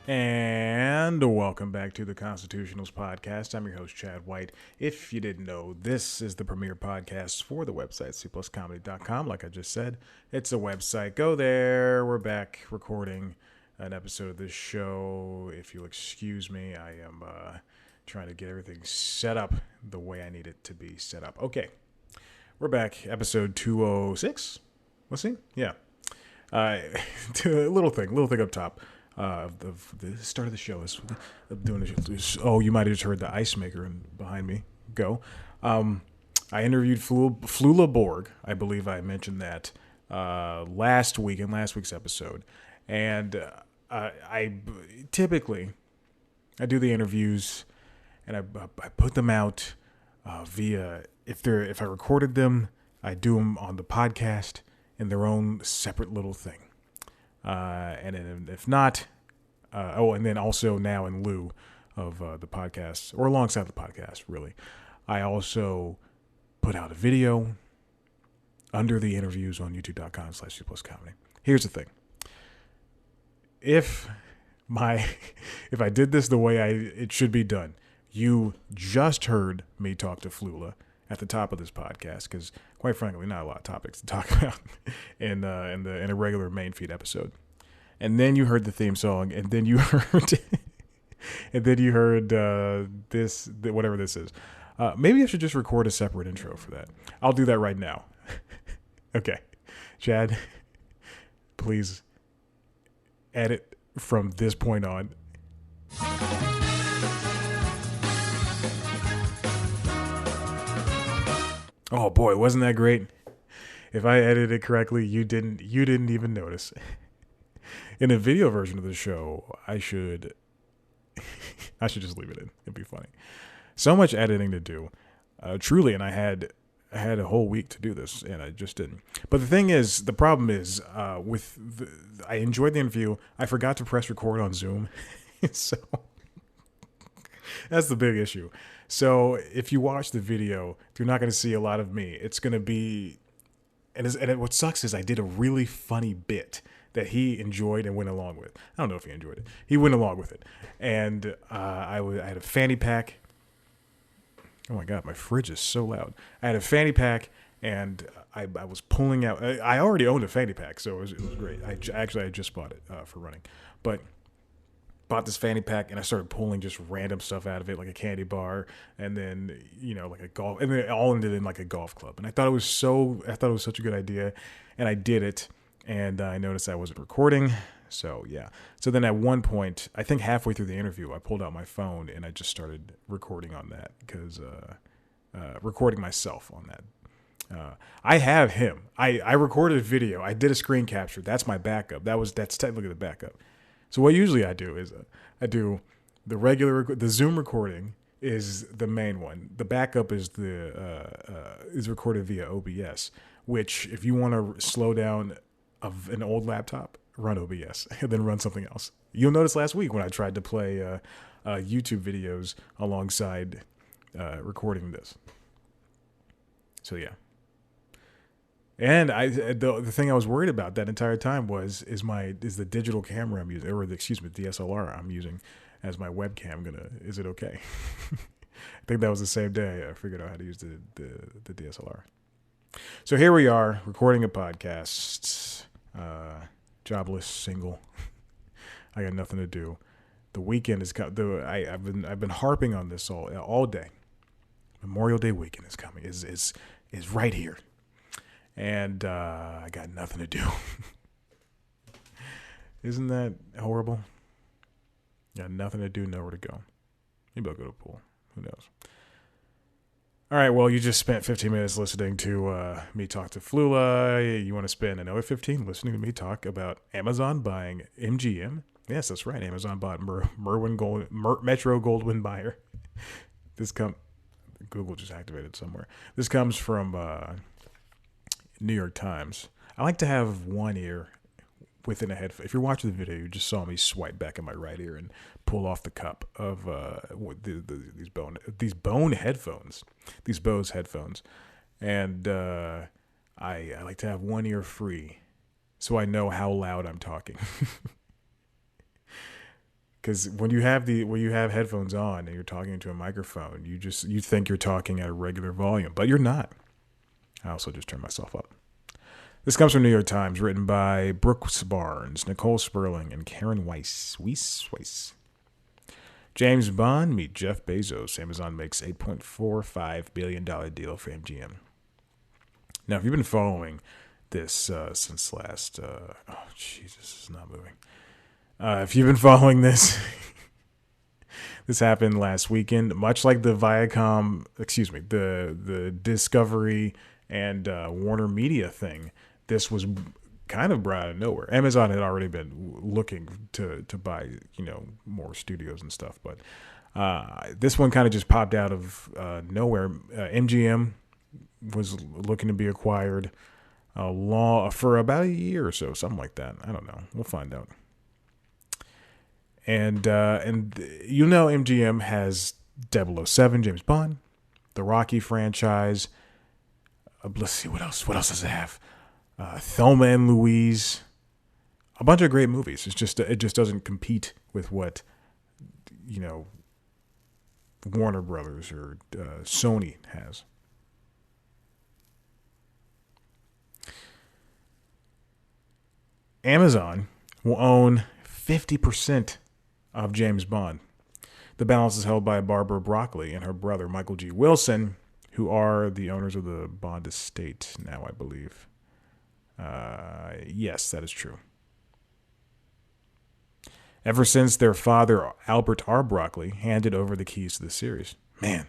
And welcome back to the Constitutionals Podcast. I'm your host, Chad White. If you didn't know, this is the premier podcast for the website, cpluscomedy.com. Like I just said, it's a website. Go there. We're back recording an episode of this show. If you'll excuse me, I am trying to get everything set up the way I need it to be set up. Okay, we're back. Episode 206. Let's see. Yeah. Little thing up top. Of the start of the show is doing this. Oh, you might have just heard the ice maker behind me go. I interviewed Flula Borg. I believe I mentioned that last week in last week's episode, and I typically I do the interviews and I put them out via if I recorded them, I do them on the podcast in their own separate little thing. And if not, and then also now in lieu of the podcast, or alongside the podcast, really, I also put out a video under the interviews on youtube.com/cpluscomedy. Here's the thing. If I did this the way it should be done, you just heard me talk to Flula at the top of this podcast, because quite frankly, not a lot of topics to talk about in a regular main feed episode. And then you heard the theme song, and then you heard this, whatever this is. Maybe I should just record a separate intro for that. I'll do that right now. Okay, Chad, please edit from this point on. Oh boy, wasn't that great? If I edited it correctly, you didn't even notice. In a video version of the show, I should just leave it in. It'd be funny. So much editing to do, truly, and I had a whole week to do this, and I just didn't. But the problem is, I enjoyed the interview. I forgot to press record on Zoom, so that's the big issue. So if you watch the video, you're not going to see a lot of me. It's going to be, what sucks is I did a really funny bit that he enjoyed and went along with. I don't know if he enjoyed it. He went along with it. And I had a fanny pack. Oh my God, my fridge is so loud. I had a fanny pack, and I was pulling out. I already owned a fanny pack, so it was great. I just bought it for running. But bought this fanny pack, and I started pulling just random stuff out of it, like a candy bar, and then, like a golf, and then it all ended in like a golf club. And I thought it was such a good idea, and I did it. And I noticed I wasn't recording. So, yeah. So then at one point, I think halfway through the interview, I pulled out my phone and I just started recording on that, because recording myself on that. I have him. I recorded a video. I did a screen capture. That's my backup. That's technically the backup. So what usually I do is I do the Zoom recording is the main one. The backup is is recorded via OBS, which if you want to slow down of an old laptop, run OBS and then run something else. You'll notice last week when I tried to play YouTube videos alongside recording this. So yeah. And the thing I was worried about that entire time is the digital camera I'm using, or the DSLR I'm using as my webcam is it okay? I think that was the same day I figured out how to use the DSLR. So here we are recording a podcast. Jobless, single. I got nothing to do. The weekend is coming. I've been harping on this all day. Memorial Day weekend is coming. Is right here, and I got nothing to do. Isn't that horrible? Got nothing to do, nowhere to go. Maybe I'll go to the pool. Who knows? All right, well, you just spent 15 minutes listening to me talk to Flula. You want to spend another 15 listening to me talk about Amazon buying MGM? Yes, that's right. Amazon bought Metro Goldwyn Mayer. Google just activated somewhere. This comes from New York Times. I like to have one ear within a headphone. If you're watching the video, you just saw me swipe back in my right ear and pull off the cup of these Bose headphones, and I like to have one ear free, so I know how loud I'm talking. Because when you have headphones on and you're talking into a microphone, you think you're talking at a regular volume, but you're not. I also just turned myself up. This comes from New York Times, written by Brooks Barnes, Nicole Sperling, and Karen Weiss. James Bond meet Jeff Bezos. Amazon makes $8.45 billion deal for MGM. Now, if you've been following this since last... Jesus, this is not moving. If you've been following this, this happened last weekend. Much like the the Discovery and Warner Media thing, this was kind of brought out of nowhere. Amazon had already been looking to buy, more studios and stuff, but this one kind of just popped out of nowhere. MGM was looking to be acquired for about a year or so, something like that. I don't know. We'll find out. And MGM has 007, James Bond, the Rocky franchise. Let's see, what else does it have? Thelma and Louise, a bunch of great movies. It just doesn't compete with what Warner Brothers or Sony has. Amazon will own 50% of James Bond. The balance is held by Barbara Broccoli and her brother Michael G. Wilson, who are the owners of the Bond estate now, I believe. Yes, that is true. Ever since their father, Albert R. Broccoli, handed over the keys to the series. Man,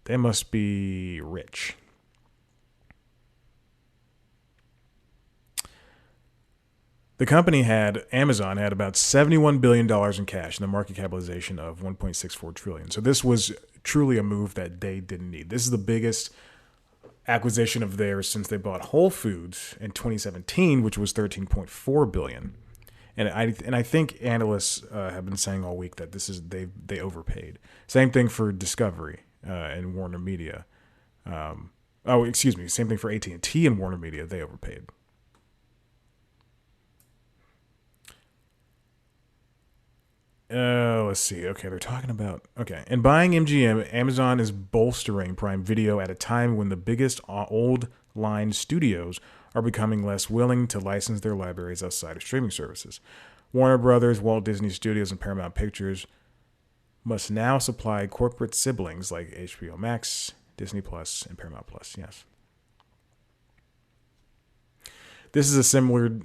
they must be rich. Amazon had about $71 billion in cash and a market capitalization of $1.64 trillion. So this was truly a move that they didn't need. This is the biggest acquisition of theirs since they bought Whole Foods in 2017, which was $13.4 billion. And I think analysts have been saying all week that they overpaid. Same thing for Discovery and Warner Media. Same thing for AT&T and Warner Media. They overpaid. Let's see. Okay, they're talking about... Okay, in buying MGM, Amazon is bolstering Prime Video at a time when the biggest old-line studios are becoming less willing to license their libraries outside of streaming services. Warner Brothers, Walt Disney Studios, and Paramount Pictures must now supply corporate siblings like HBO Max, Disney Plus, and Paramount Plus. Yes. This is a similar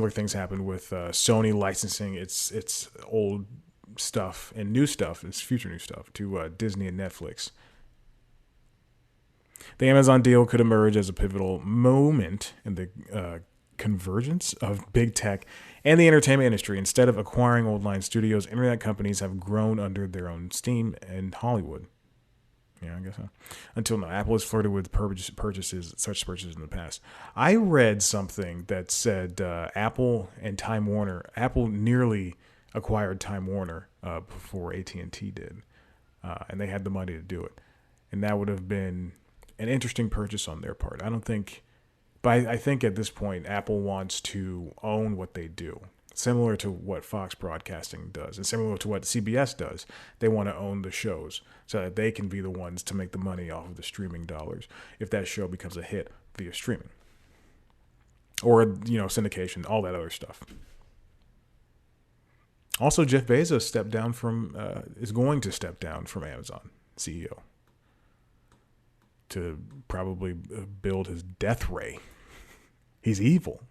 things happened with Sony licensing its old stuff and new stuff, its future new stuff, to Disney and Netflix. The Amazon deal could emerge as a pivotal moment in the convergence of big tech and the entertainment industry. Instead of acquiring old line studios, internet companies have grown under their own steam in Hollywood. Yeah, I guess so. Until now, Apple has flirted with such purchases in the past. I read something that said Apple and Time Warner. Apple nearly acquired Time Warner before AT&T did, and they had the money to do it. And that would have been an interesting purchase on their part. But I think at this point, Apple wants to own what they do. Similar to what Fox Broadcasting does, and similar to what CBS does. They want to own the shows so that they can be the ones to make the money off of the streaming dollars if that show becomes a hit via streaming. Or, syndication, all that other stuff. Also, Jeff Bezos is going to step down from Amazon CEO to probably build his death ray. He's evil.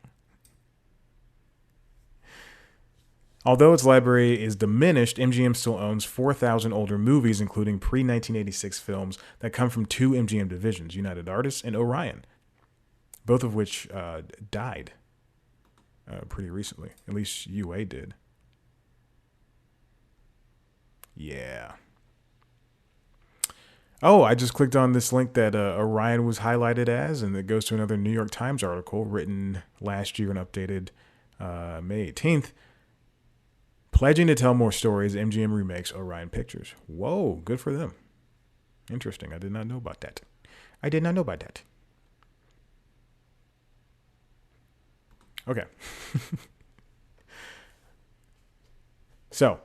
Although its library is diminished, MGM still owns 4,000 older movies, including pre-1986 films that come from two MGM divisions, United Artists and Orion, both of which died pretty recently. At least UA did. Yeah. Oh, I just clicked on this link that Orion was highlighted as, and it goes to another New York Times article written last year and updated May 18th. Pledging to tell more stories, MGM remakes Orion Pictures. Whoa, good for them. Interesting. I did not know about that. Okay. So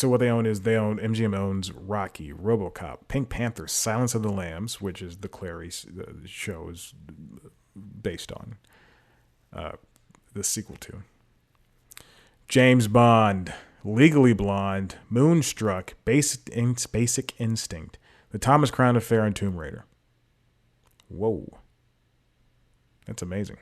what they own is MGM owns Rocky, RoboCop, Pink Panther, Silence of the Lambs, which is the Clarice show is based on the sequel to. James Bond, Legally Blonde, Moonstruck, Basic Instinct, The Thomas Crown Affair, and Tomb Raider. Whoa. That's amazing.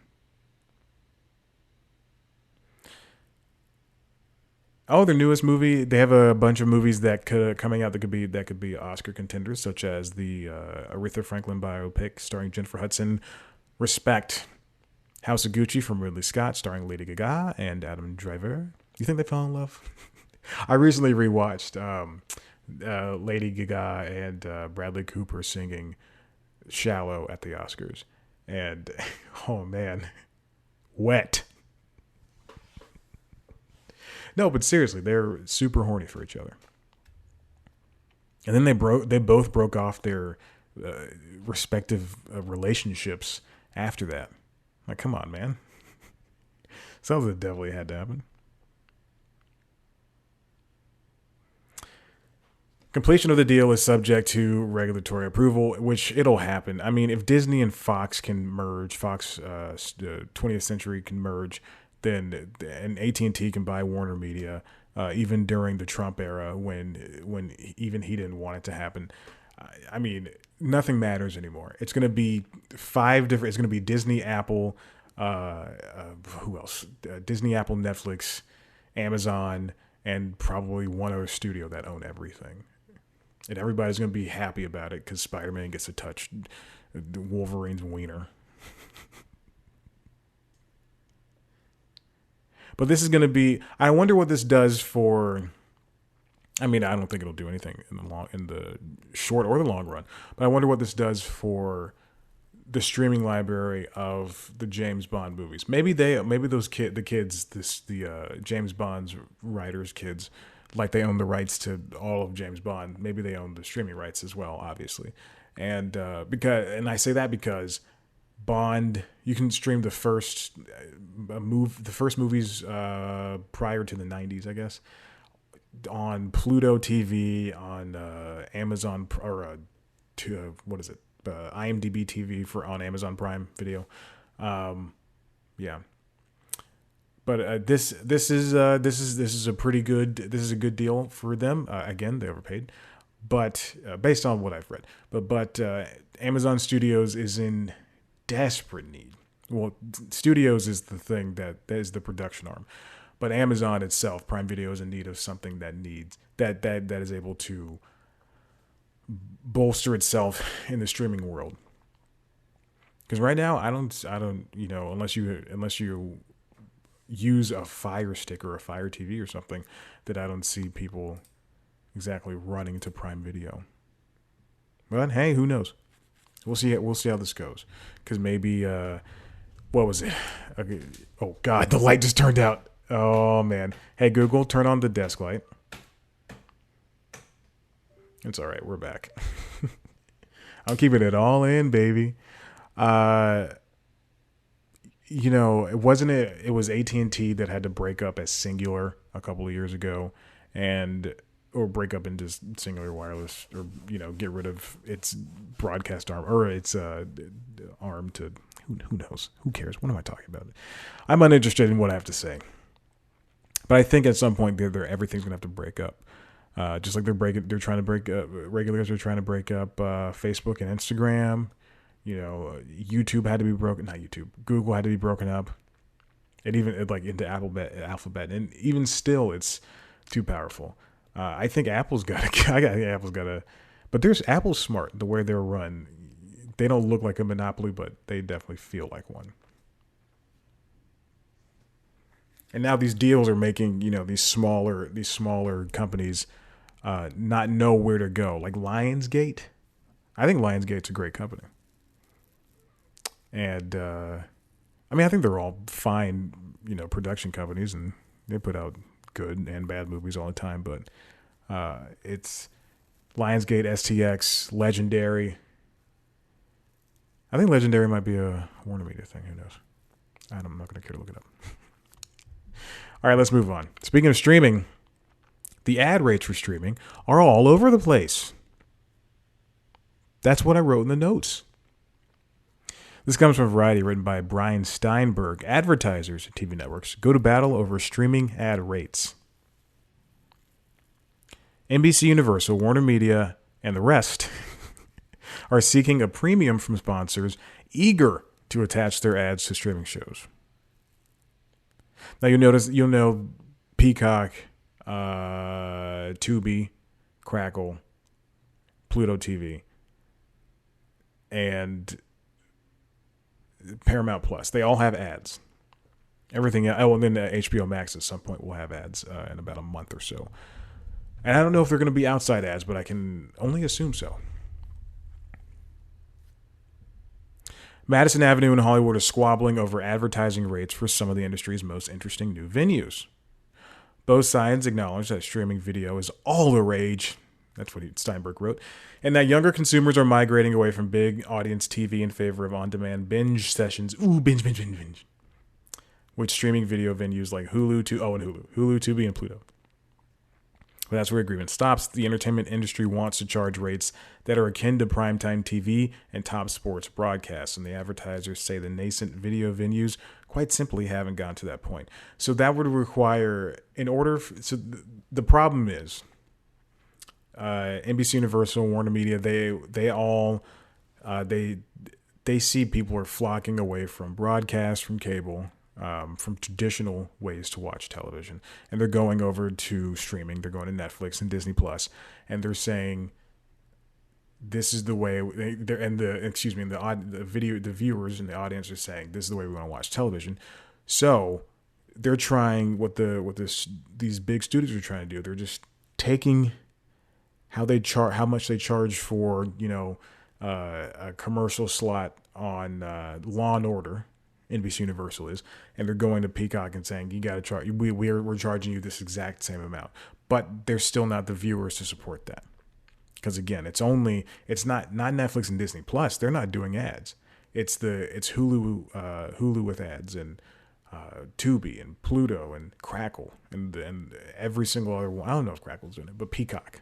Oh, their newest movie. They have a bunch of movies that coming out that could be Oscar contenders, such as the Aretha Franklin biopic starring Jennifer Hudson, Respect, House of Gucci from Ridley Scott, starring Lady Gaga and Adam Driver. You think they fell in love? I recently rewatched Lady Gaga and Bradley Cooper singing "Shallow" at the Oscars, and oh man, wet. No, but seriously, they're super horny for each other. And then they both broke off their respective relationships after that. Like, come on, man. Sounds like definitely had to happen. Completion of the deal is subject to regulatory approval, which it'll happen. I mean, if Disney and Fox can merge, Fox 20th Century can merge, then and AT&T can buy Warner Media, even during the Trump era when even he didn't want it to happen. I mean, nothing matters anymore. It's going to be it's going to be Disney, Apple, who else? Disney, Apple, Netflix, Amazon, and probably one other studio that own everything. And everybody's going to be happy about it because Spider-Man gets to touch Wolverine's wiener. But this is going to be. I wonder what this does for. I mean, I don't think it'll do anything in the short or the long run. But I wonder what this does for the streaming library of the James Bond movies. Maybe the James Bond's writers' kids, like they own the rights to all of James Bond. Maybe they own the streaming rights as well, obviously. And I say that because Bond, you can stream the first movies prior to the 90s, I guess, on Pluto TV, on Amazon, or IMDb TV on Amazon Prime Video. Yeah. But this is a good deal for them. Again, they overpaid, but based on what I've read. But Amazon Studios is in desperate need. Well, Studios is the thing that is the production arm, but Amazon itself, Prime Video, is in need of something that is able to bolster itself in the streaming world. Because right now, I don't, unless you use a Fire Stick or a Fire TV or something, that I don't see people exactly running to Prime Video. But hey, who knows? We'll see how this goes. Because maybe, what was it? Okay. Oh God, the light just turned out. Oh man. Hey Google, turn on the desk light. It's all right. We're back. I'm keeping it all in, baby. It was AT&T that had to break up as Singular a couple of years ago, or break up into Singular Wireless, or get rid of its broadcast arm, or its arm to who knows, who cares? What am I talking about? I'm uninterested in what I have to say, but I think at some point everything's gonna have to break up. Just like they're trying to break up, regulators are trying to break up Facebook and Instagram. YouTube had to be broken. Not YouTube. Google had to be broken up. And even into Alphabet, and even still, it's too powerful. I think Apple's got to. But Apple's smart the way they're run. They don't look like a monopoly, but they definitely feel like one. And now these deals are making these smaller companies not know where to go. Like Lionsgate, I think Lionsgate's a great company. And I think they're all fine, production companies, and they put out good and bad movies all the time. But it's Lionsgate, STX, Legendary. I think Legendary might be a Warner Media thing. Who knows? I'm not going to care to look it up. All right, let's move on. Speaking of streaming, The ad rates for streaming are all over the place. That's what I wrote in the notes. This comes from Variety, written by Brian Steinberg. Advertisers at TV networks go to battle over streaming ad rates. NBC Universal, Warner Media, and the rest are seeking a premium from sponsors eager to attach their ads to streaming shows. Now you'll know Peacock, Tubi, Crackle, Pluto TV, and Paramount Plus. They all have ads. Everything. Oh, and then HBO Max at some point will have ads in about a month or so. And I don't know if they're going to be outside ads, but I can only assume so. Madison Avenue in Hollywood is squabbling over advertising rates for some of the industry's most interesting new venues. Both sides acknowledge that streaming video is all the rage. That's what Steinberg wrote. And that younger consumers are migrating away from big audience TV in favor of on-demand binge sessions. Ooh, binge. Which streaming video venues like Hulu, Tubi, and Pluto. But that's where agreement stops. The entertainment industry wants to charge rates that are akin to primetime TV and top sports broadcasts. And the advertisers say the nascent video venues quite simply haven't gotten to that point. So that would require, the problem is, NBC Universal, Warner Media, they see people are flocking away from broadcast, from cable, from traditional ways to watch television, and they're going over to streaming. They're going to Netflix and Disney Plus, and they're saying this is the way. The viewers and the audience are saying this is the way we want to watch television. So they're trying these big studios are trying to do. They're just taking how much they charge for a commercial slot on Law and Order. NBC Universal is, and they're going to Peacock and saying you got to charge. We're charging you this exact same amount, but there's still not the viewers to support that, because again, it's not Netflix and Disney Plus. They're not doing ads. It's Hulu with ads, and Tubi and Pluto and Crackle and every single other one. I don't know if Crackle's doing it, but Peacock,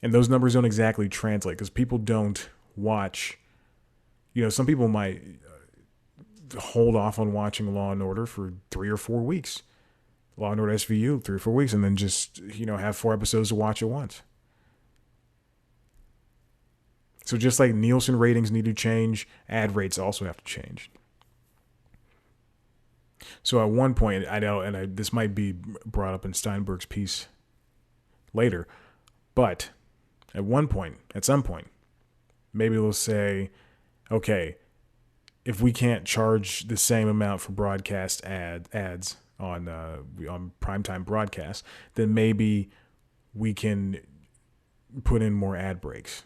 and those numbers don't exactly translate because people don't watch. Some people might hold off on watching Law and Order for 3 or 4 weeks. Law and Order SVU, 3 or 4 weeks, and then just, have 4 episodes to watch at once. So just like Nielsen ratings need to change, ad rates also have to change. So at one point, I know, and this might be brought up in Steinberg's piece later, but at some point, maybe they'll say, okay, if we can't charge the same amount for broadcast ads on primetime broadcast, then maybe we can put in more ad breaks.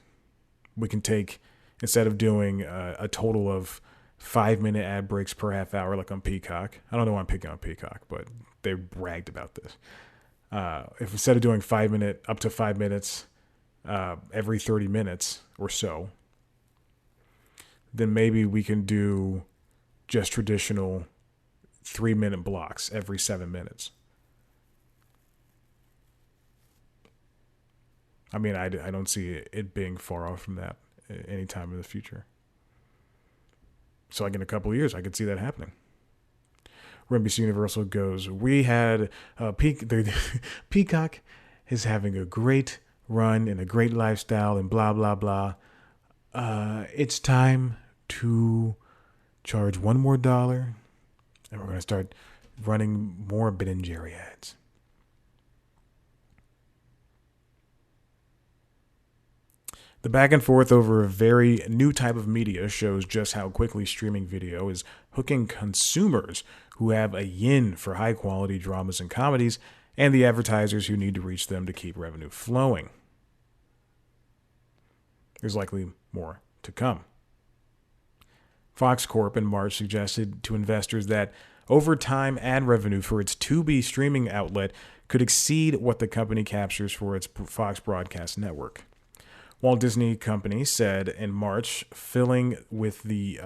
We can take, instead of doing a total of 5-minute ad breaks per half hour like on Peacock. I don't know why I'm picking on Peacock, but they bragged about this. If instead of doing up to 5 minutes every 30 minutes or so, then maybe we can do just traditional 3-minute blocks every 7 minutes. I mean, I don't see it being far off from that anytime in the future. So like in a couple of years, I could see that happening. Where NBC Universal goes, we had Peacock is having a great run and a great lifestyle and blah, blah, blah. It's time to charge $1 more, and we're going to start running more Ben and Jerry ads. The back and forth over a very new type of media shows just how quickly streaming video is hooking consumers who have a yin for high-quality dramas and comedies, and the advertisers who need to reach them to keep revenue flowing. There's likely more to come. Fox Corp in March suggested to investors that over time ad revenue for its Tubi streaming outlet could exceed what the company captures for its Fox broadcast network. Walt Disney Company said in March, filing with the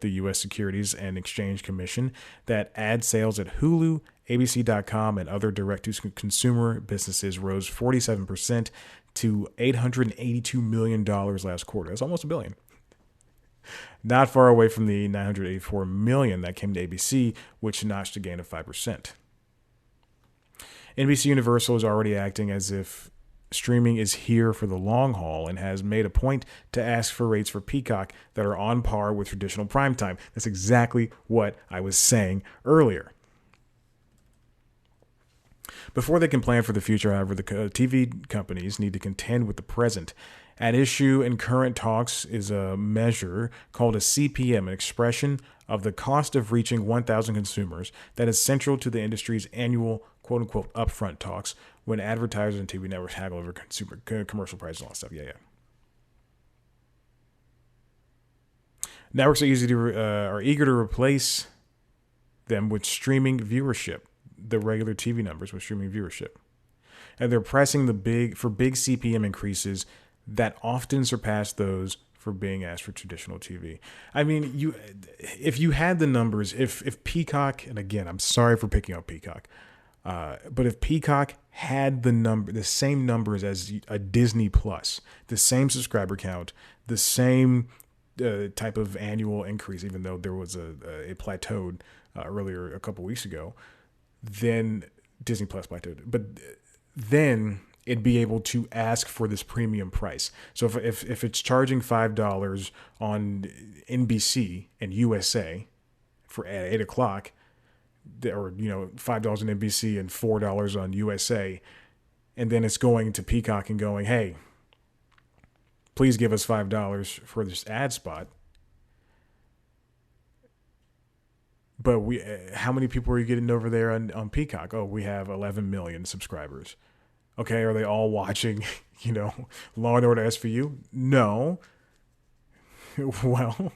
U.S. Securities and Exchange Commission, that ad sales at Hulu, ABC.com and other direct-to-consumer businesses rose 47% to $882 million last quarter. That's almost $1 billion. Not far away from the $984 million that came to ABC, which notched a gain of 5%. NBC Universal is already acting as if streaming is here for the long haul and has made a point to ask for rates for Peacock that are on par with traditional primetime. That's exactly what I was saying earlier. Before they can plan for the future, however, the TV companies need to contend with the present. At issue in current talks is a measure called a CPM, an expression of the cost of reaching 1,000 consumers that is central to the industry's annual quote-unquote upfront talks when advertisers and TV networks haggle over consumer commercial prices and all that stuff. Yeah. Networks are eager to replace them with streaming viewership, the regular TV numbers with streaming viewership. And they're pressing for big CPM increases that often surpass those for being asked for traditional TV. I mean, if you had the numbers, if Peacock, and again, I'm sorry for picking up Peacock, but if Peacock had the same numbers as a Disney Plus, the same subscriber count, the same type of annual increase, even though there was a plateaued earlier a couple weeks ago, then Disney Plus plateaued. But then it'd be able to ask for this premium price. So if it's charging $5 on NBC and USA for at 8 o'clock, or $5 on NBC and $4 on USA, and then it's going to Peacock and going, hey, please give us $5 for this ad spot. But how many people are you getting over there on Peacock? Oh, we have 11 million subscribers. Okay, are they all watching, Law and Order SVU? No. Well,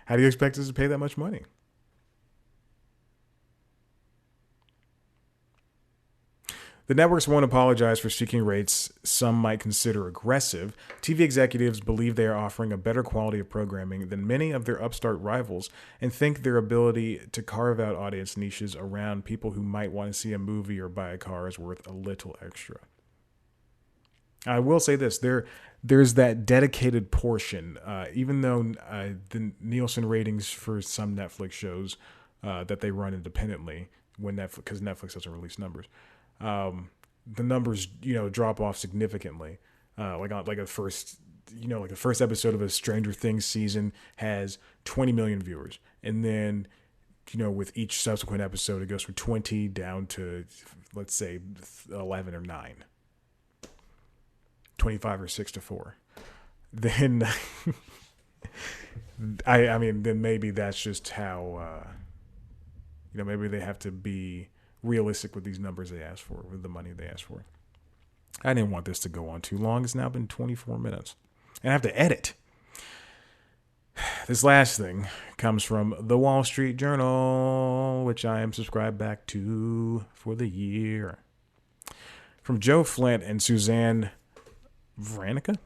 how do you expect us to pay that much money? The networks won't apologize for seeking rates some might consider aggressive. TV executives believe they are offering a better quality of programming than many of their upstart rivals and think their ability to carve out audience niches around people who might want to see a movie or buy a car is worth a little extra. I will say this, there's that dedicated portion, even though the Nielsen ratings for some Netflix shows that they run independently, because Netflix doesn't release numbers, the numbers, drop off significantly. Like a first episode of a Stranger Things season has 20 million viewers. And then, with each subsequent episode, it goes from 20 down to, let's say, 11 or 9. 25 or 6 to 4. Then, then maybe that's just how, maybe they have to be realistic with these numbers they asked for, with the money they asked for. I didn't want this to go on too long. It's now been 24 minutes. And I have to edit. This last thing comes from the Wall Street Journal, which I am subscribed back to for the year. From Joe Flint and Suzanne Vranica.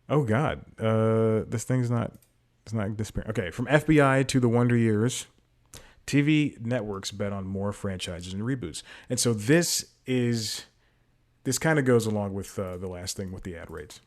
Oh, God. This thing's not... It's not disappearing. Okay, from FBI to the Wonder Years, TV networks bet on more franchises and reboots. And so this kind of goes along with the last thing with the ad rates.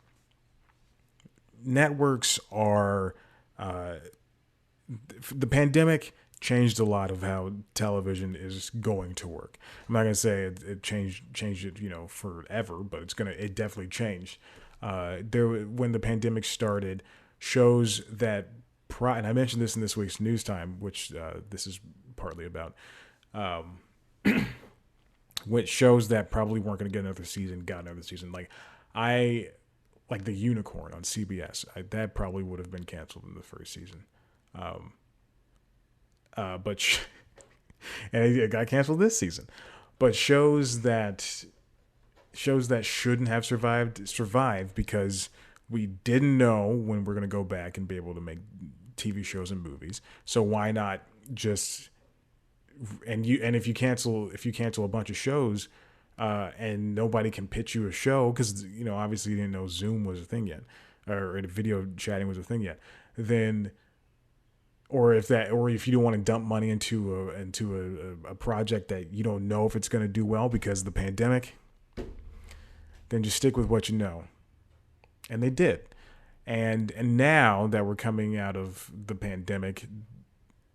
Networks are... the pandemic changed a lot of how television is going to work. I'm not going to say it changed it, forever, but it definitely changed. When the pandemic started, shows that, and I mentioned this in this week's News Time, which this is partly about, which shows that probably weren't going to get another season, got another season. Like The Unicorn on CBS, that probably would have been canceled in the first season. But and it got canceled this season. But shows that shouldn't have survived because we didn't know when we're going to go back and be able to make TV shows and movies. So why not just if you cancel a bunch of shows and nobody can pitch you a show because obviously you didn't know Zoom was a thing yet or video chatting was a thing yet, then or if you don't want to dump money into a project that you don't know if it's going to do well because of the pandemic, then just stick with what you know. And they did. And now that we're coming out of the pandemic,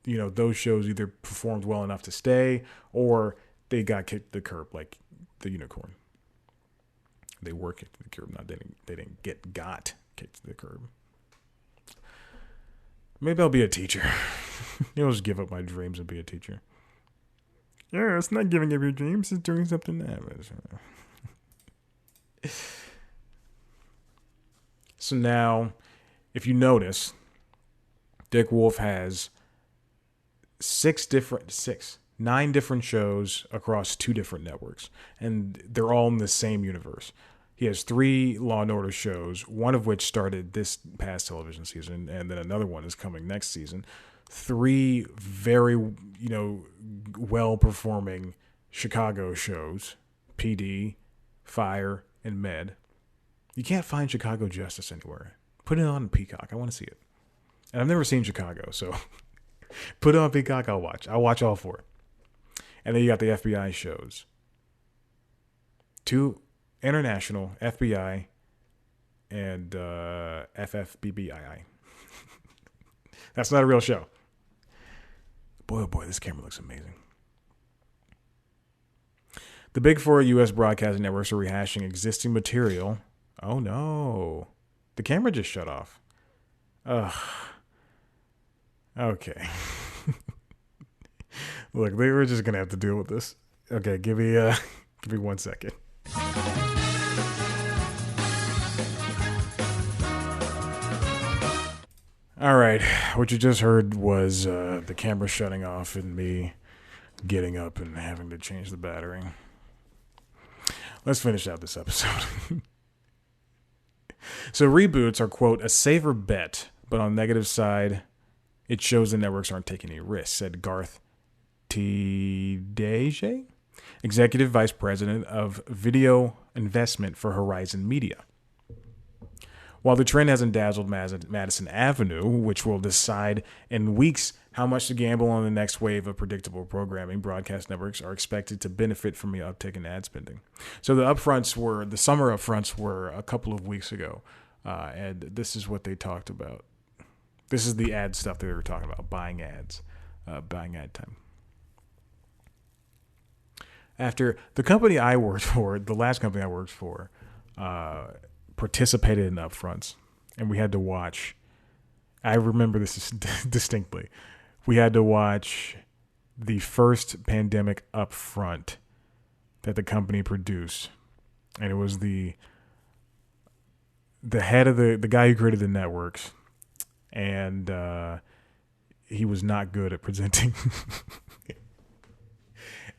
those shows either performed well enough to stay or they got kicked to the curb, like the Unicorn. They were kicked to the curb, not they didn't got kicked to the curb. Maybe I'll be a teacher. I'll just give up my dreams and be a teacher. Yeah, it's not giving up your dreams, it's doing something else. So now, if you notice, Dick Wolf has 9 different shows across 2 different networks, and they're all in the same universe. He has 3 Law and Order shows, one of which started this past television season, and then another one is coming next season. 3 very, well-performing Chicago shows, PD, Fire, and Med. You can't find Chicago Justice anywhere. Put it on Peacock. I want to see it. And I've never seen Chicago, so put it on Peacock, I'll watch. I'll watch all 4. And then you got the FBI shows. 2 international, FBI, and FFBBII. That's not a real show. Boy, oh boy, this camera looks amazing. The big 4 U.S. broadcasting networks are rehashing existing material. Oh no. The camera just shut off. Ugh. Okay. Look, they were just going to have to deal with this. Okay, give me 1 second. All right, what you just heard was the camera shutting off and me getting up and having to change the battery. Let's finish out this episode. So reboots are, quote, a safer bet, but on the negative side, it shows the networks aren't taking any risks, said Garth Tdeje, Executive Vice President of Video Investment for Horizon Media. While the trend hasn't dazzled Madison Avenue, which will decide in weeks how much to gamble on the next wave of predictable programming, broadcast networks are expected to benefit from the uptick in ad spending. So the summer upfronts were a couple of weeks ago, and this is what they talked about. This is the ad stuff they were talking about, buying ads, buying ad time. After the company I worked for, the last company I worked for, participated in upfronts, and we had to watch. I remember this distinctly. We had to watch the first pandemic upfront that the company produced, and it was the head of the guy who created the networks, and he was not good at presenting.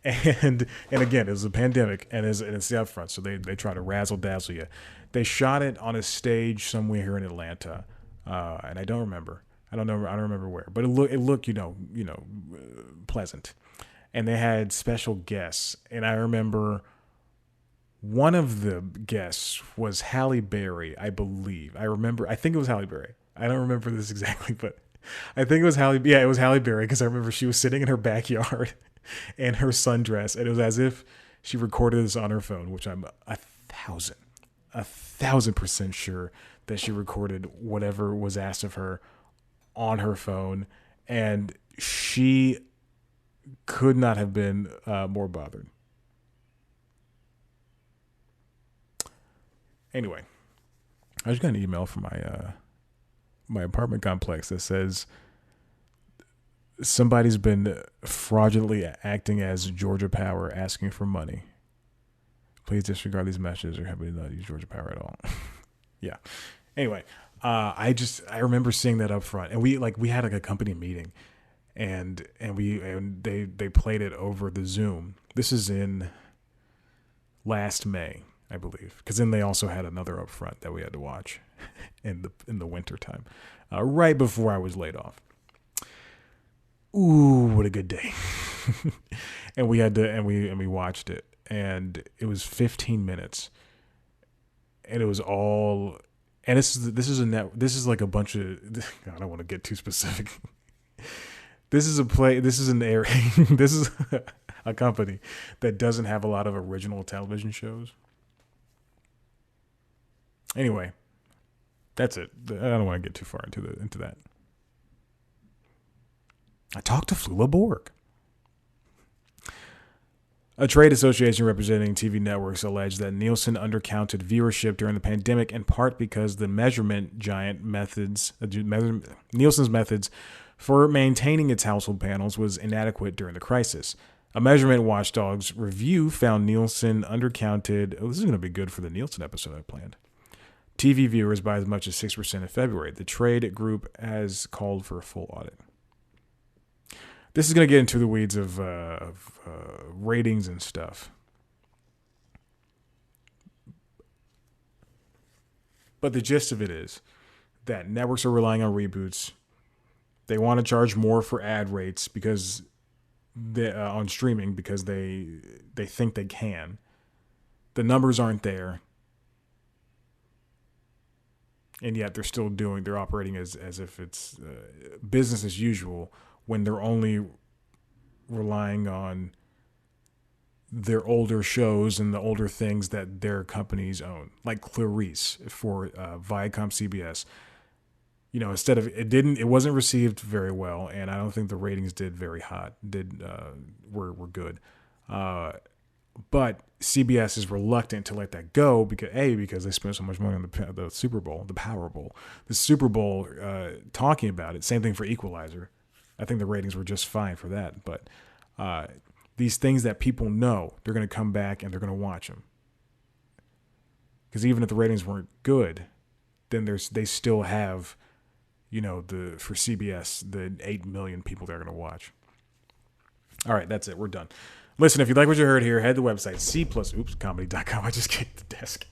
And again, it was a pandemic, and it's the upfront, so they try to razzle dazzle you. They shot it on a stage somewhere here in Atlanta, and I don't remember. I don't remember where, but it looked pleasant. And they had special guests, and I remember one of the guests was Halle Berry, I believe. I think it was Halle Berry. I don't remember this exactly, but I think it was Halle. Yeah, it was Halle Berry, because I remember she was sitting in her backyard in her sundress, and it was as if she recorded this on her phone, which I'm 1,000% sure that she recorded whatever was asked of her on her phone, and she could not have been more bothered. Anyway, I just got an email from my apartment complex that says somebody's been fraudulently acting as Georgia Power, asking for money. Please disregard these messages or have me not use Georgia Power at all. Yeah. Anyway, I remember seeing that up front, and we had a company meeting, and they played it over the Zoom. This is in last May, I believe, because then they also had another up front that we had to watch in the winter time, right before I was laid off. Ooh, what a good day! And we watched it, and it was 15 minutes, and it was all. And this is like a bunch of. I don't want to get too specific. This is a play. This is an area. This is a company that doesn't have a lot of original television shows. Anyway, that's it. I don't want to get too far into that. I talked to Flula Borg. A trade association representing TV networks alleged that Nielsen undercounted viewership during the pandemic in part because the measurement giant Nielsen's methods for maintaining its household panels was inadequate during the crisis. A measurement watchdog's review found Nielsen undercounted. Oh, this is going to be good for the Nielsen episode I planned. TV viewers by as much as 6% in February. The trade group has called for a full audit. This is going to get into the weeds of ratings and stuff. But the gist of it is that networks are relying on reboots. They want to charge more for ad rates because on streaming because they think they can. The numbers aren't there. And yet they're operating as if it's business as usual when they're only relying on their older shows and the older things that their companies own, like Clarice for Viacom CBS. You know, it wasn't received very well, and I don't think the ratings did very hot. Were good, but CBS is reluctant to let that go because they spent so much money on the Super Bowl, the Powerball, the Super Bowl, talking about it. Same thing for Equalizer. I think the ratings were just fine for that, but these things that people know, they're going to come back and they're going to watch them. Because even if the ratings weren't good, then they still have, for CBS, the 8 million people they're going to watch. All right, that's it. We're done. Listen, if you like what you heard here, head to the website comedy.com. I just kicked the desk.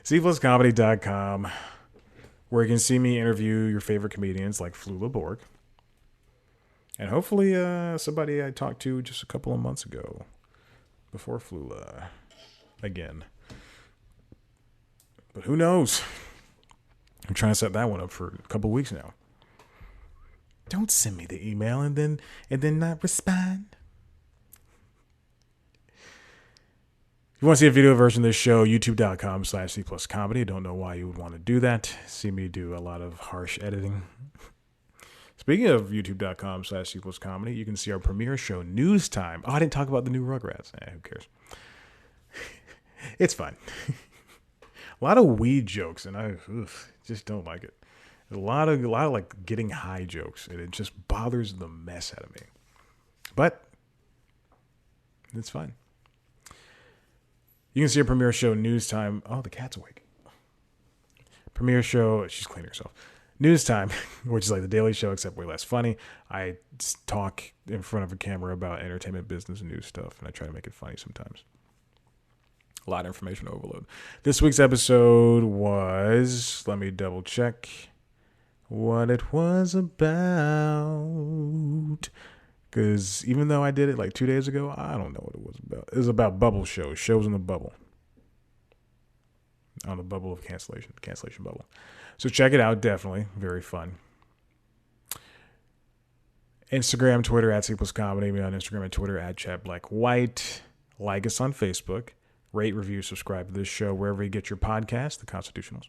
cpluscomedy.com, where you can see me interview your favorite comedians like Flula Borg. And hopefully somebody I talked to just a couple of months ago before Flula again. But who knows? I'm trying to set that one up for a couple of weeks now. Don't send me the email and then not respond. If you want to see a video version of this show, youtube.com/cpluscomedy. I don't know why you would want to do that. See me do a lot of harsh editing. Speaking of youtube.com/cpluscomedy, you can see our premiere show, News Time. Oh, I didn't talk about the new Rugrats. Who cares? It's fun. A lot of weed jokes, and I just don't like it. There's a lot of like getting high jokes, and it just bothers the mess out of me. But it's fine. You can see a premiere show, News Time. Oh, the cat's awake. Premiere show, she's cleaning herself. News Time, which is like the Daily Show, except way less funny. I talk in front of a camera about entertainment, business, and news stuff, and I try to make it funny sometimes. A lot of information overload. This week's episode was, let me double check what it was about. Because even though I did it like 2 days ago, I don't know what it was about. It was about bubble shows in the bubble. On the bubble of cancellation bubble. So check it out, definitely. Very fun. Instagram, Twitter, @CPlusComedy. Me on Instagram and Twitter, @ChatBlackWhite. Like us on Facebook. Rate, review, subscribe to this show wherever you get your podcast, The Constitutionals.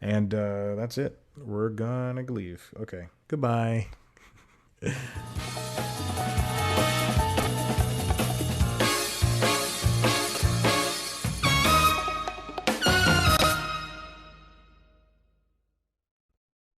And that's it. We're gonna leave. Okay. Goodbye.